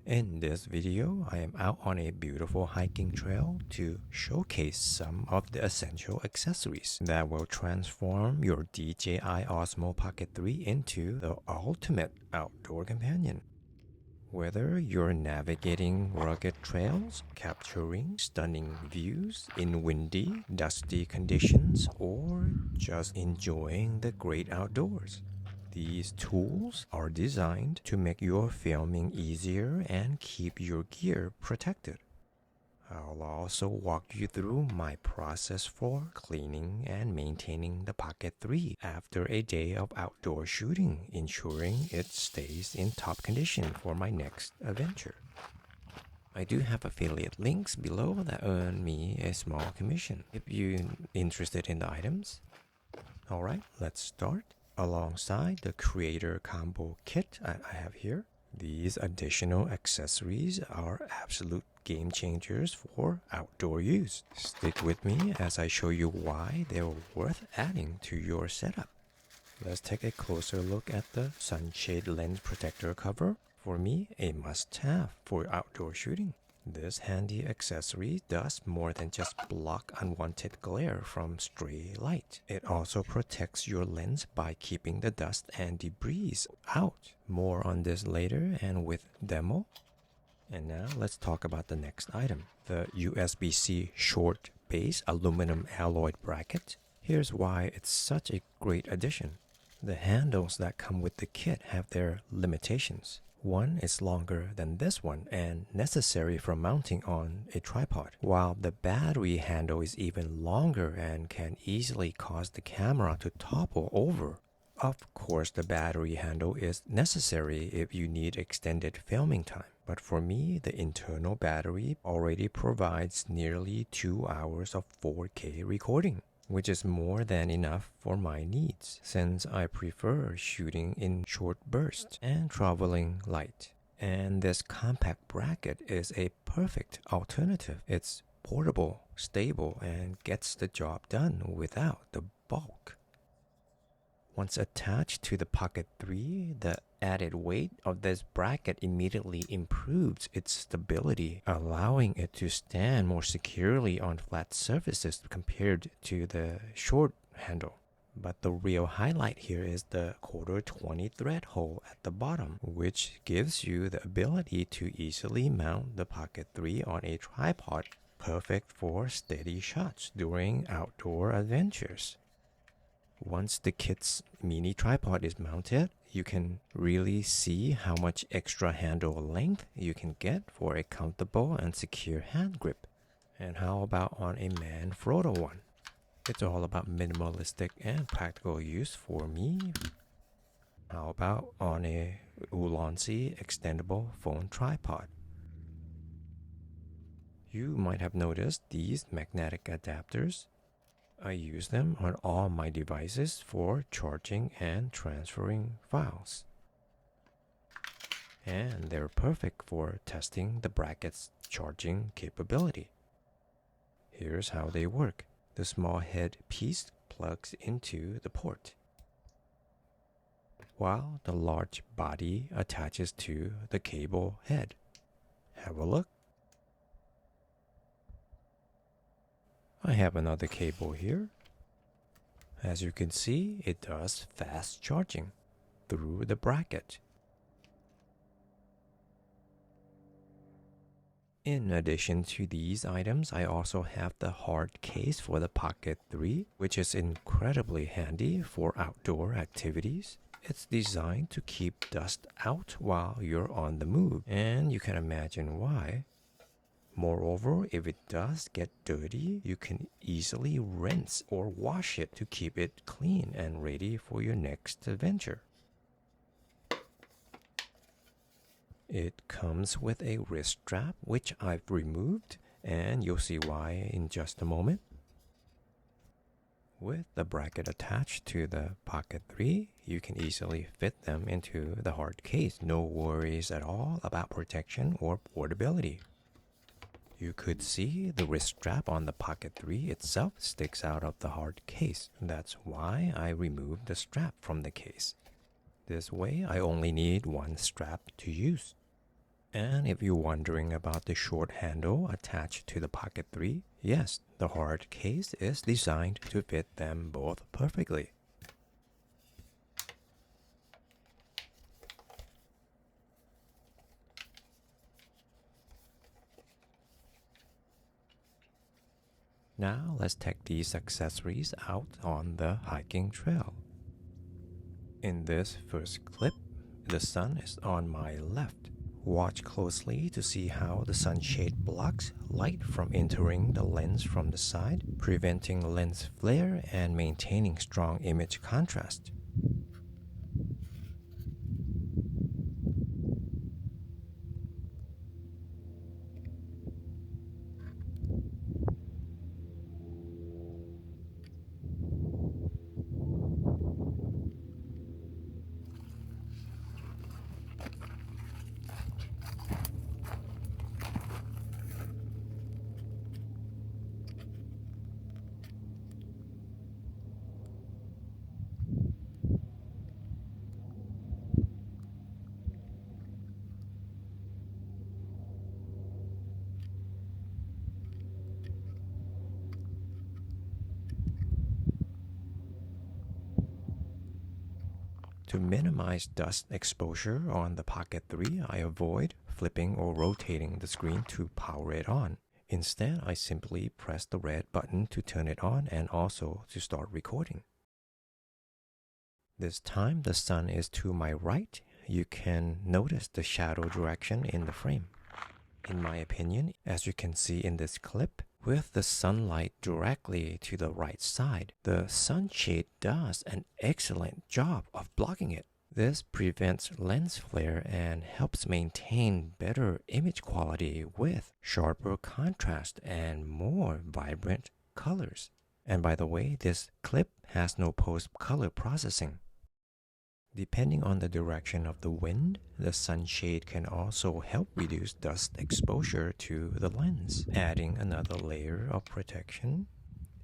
In this video, I am out on a beautiful hiking trail to showcase some of the essential accessories that will transform your DJI Osmo Pocket 3 into the ultimate outdoor companion. Whether you're navigating rugged trails, capturing stunning views in windy, dusty conditions, or just enjoying the great outdoors, these tools are designed to make your filming easier and keep your gear protected. I'll also walk you through my process for cleaning and maintaining the Pocket 3 after a day of outdoor shooting, ensuring it stays in top condition for my next adventure. I do have affiliate links below that earn me a small commission if you're interested in the items. Alright, let's start. Alongside the creator combo kit I have here, these additional accessories are absolute game changers for outdoor use. Stick with me as I show you why they're worth adding to your setup. Let's take a closer look at the Sunshade Lens Protector cover. For me, a must-have for outdoor shooting. This handy accessory does more than just block unwanted glare from stray light. It also protects your lens by keeping the dust and debris out. More on this later and with demo. And now let's talk about the next item, the USB-C short base aluminum alloy bracket. Here's why it's such a great addition. The handles that come with the kit have their limitations. One is longer than this one and necessary for mounting on a tripod, while the battery handle is even longer and can easily cause the camera to topple over. Of course, the battery handle is necessary if you need extended filming time, but for me, the internal battery already provides nearly 2 hours of 4K recording, which is more than enough for my needs, since I prefer shooting in short bursts and traveling light. And this compact bracket is a perfect alternative. It's portable, stable, and gets the job done without the bulk. Once attached to the Pocket 3, the added weight of this bracket immediately improves its stability, allowing it to stand more securely on flat surfaces compared to the short handle. But the real highlight here is the 1/4 thread hole at the bottom, which gives you the ability to easily mount the Pocket 3 on a tripod, perfect for steady shots during outdoor adventures. Once the kit's mini tripod is mounted, you can really see how much extra handle length you can get for a comfortable and secure hand grip. And how about on a Manfrotto one? It's all about minimalistic and practical use for me. How about on a Ulanzi extendable phone tripod? You might have noticed these magnetic adapters. I use them on all my devices for charging and transferring files. And they're perfect for testing the bracket's charging capability. Here's how they work. The small head piece plugs into the port, while the large body attaches to the cable head. Have a look. I have another cable here. As you can see, it does fast charging through the bracket. In addition to these items, I also have the hard case for the Pocket 3, which is incredibly handy for outdoor activities. It's designed to keep dust out while you're on the move, and you can imagine why. Moreover, if it does get dirty, you can easily rinse or wash it to keep it clean and ready for your next adventure. It comes with a wrist strap, which I've removed, and you'll see why in just a moment. With the bracket attached to the Pocket 3, you can easily fit them into the hard case. No worries at all about protection or portability. You could see the wrist strap on the Pocket 3 itself sticks out of the hard case. That's why I removed the strap from the case. This way, I only need one strap to use. And if you're wondering about the short handle attached to the Pocket 3, yes, the hard case is designed to fit them both perfectly. Now let's take these accessories out on the hiking trail. In this first clip, the sun is on my left. Watch closely to see how the sunshade blocks light from entering the lens from the side, preventing lens flare and maintaining strong image contrast. To minimize dust exposure on the Pocket 3, I avoid flipping or rotating the screen to power it on. Instead, I simply press the red button to turn it on and also to start recording. This time the sun is to my right. You can notice the shadow direction in the frame. In my opinion, as you can see in this clip, with the sunlight directly to the right side, the sunshade does an excellent job of blocking it. This prevents lens flare and helps maintain better image quality with sharper contrast and more vibrant colors. And by the way, this clip has no post-color processing. Depending on the direction of the wind, the sunshade can also help reduce dust exposure to the lens, adding another layer of protection.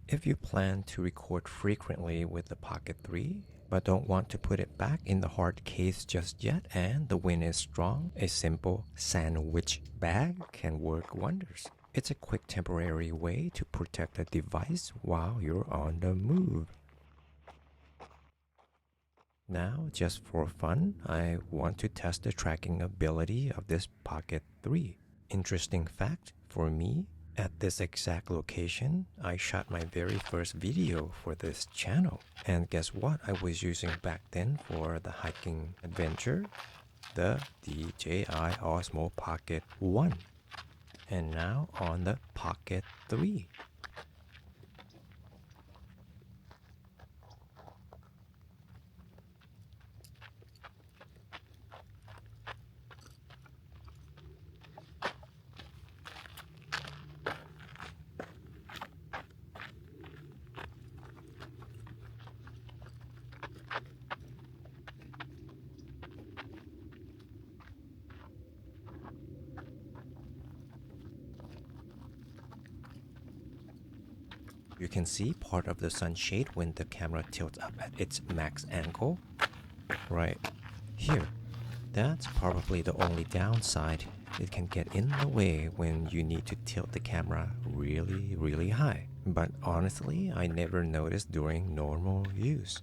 If you plan to record frequently with the Pocket 3, but don't want to put it back in the hard case just yet and the wind is strong, a simple sandwich bag can work wonders. It's a quick temporary way to protect the device while you're on the move. Now, just for fun, I want to test the tracking ability of this Pocket 3. Interesting fact for me, at this exact location, I shot my very first video for this channel. And guess what I was using back then for the hiking adventure? The DJI Osmo Pocket 1. And now on the Pocket 3. You can see part of the sunshade when the camera tilts up at its max angle. Right here. That's probably the only downside. It can get in the way when you need to tilt the camera really high. But honestly, I never noticed during normal use.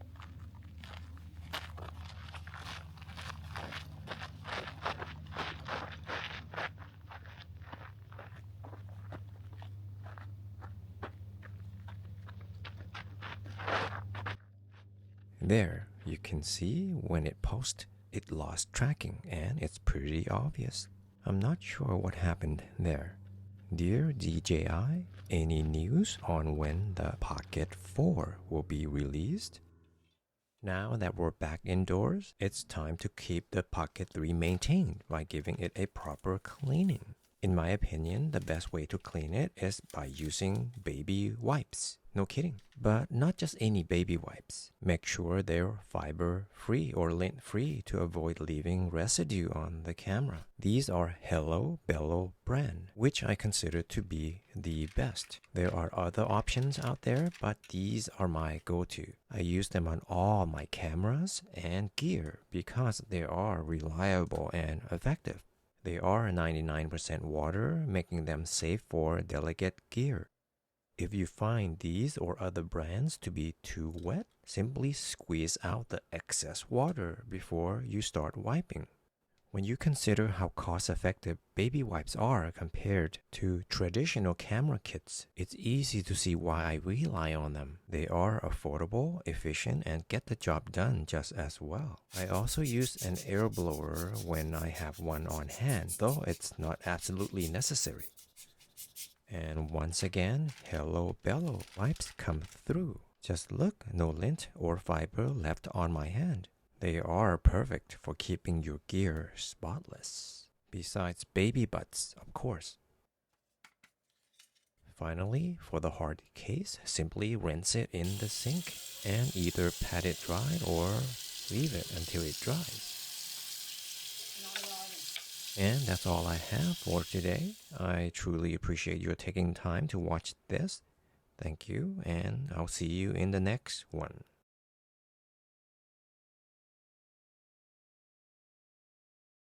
There, you can see when it posts, it lost tracking and it's pretty obvious. I'm not sure what happened there. Dear DJI, any news on when the Pocket 4 will be released? Now that we're back indoors, it's time to keep the Pocket 3 maintained by giving it a proper cleaning. In my opinion, the best way to clean it is by using baby wipes. No kidding. But not just any baby wipes. Make sure they're fiber-free or lint-free to avoid leaving residue on the camera. These are Hello Bello brand, which I consider to be the best. There are other options out there, but these are my go-to. I use them on all my cameras and gear because they are reliable and effective. They are 99% water, making them safe for delicate gear. If you find these or other brands to be too wet, simply squeeze out the excess water before you start wiping. When you consider how cost-effective baby wipes are compared to traditional camera kits, it's easy to see why I rely on them. They are affordable, efficient, and get the job done just as well. I also use an air blower when I have one on hand, though it's not absolutely necessary. And once again, Hello Bello wipes come through. Just look, no lint or fiber left on my hand. They are perfect for keeping your gear spotless. Besides baby butts, of course. Finally, for the hard case, simply rinse it in the sink and either pat it dry or leave it until it dries. And that's all I have for today. I truly appreciate your taking time to watch this. Thank you, and I'll see you in the next one.